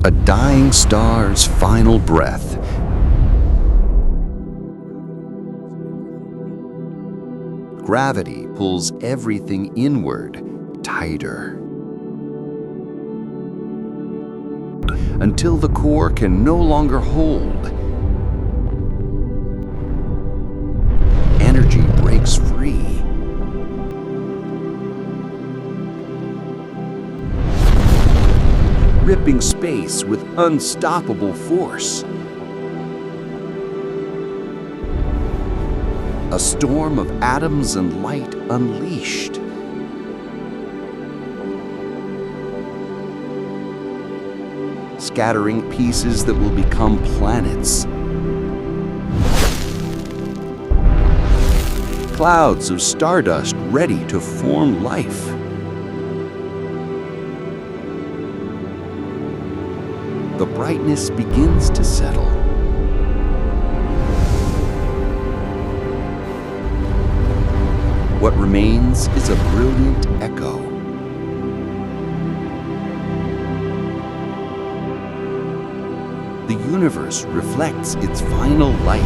A dying star's final breath. Gravity pulls everything inward, tighter, until the core can no longer hold. Energy breaks free. Ripping space with unstoppable force. A storm of atoms and light unleashed. Scattering pieces that will become planets. Clouds of stardust ready to form life. The brightness begins to settle. What remains is a brilliant echo. The universe reflects its final light,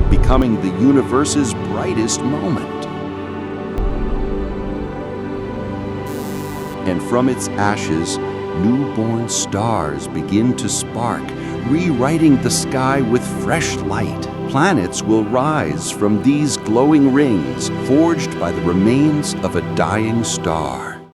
becoming the universe's brightest moment. And from its ashes, newborn stars begin to spark, rewriting the sky with fresh light. Planets will rise from these glowing rings, forged by the remains of a dying star.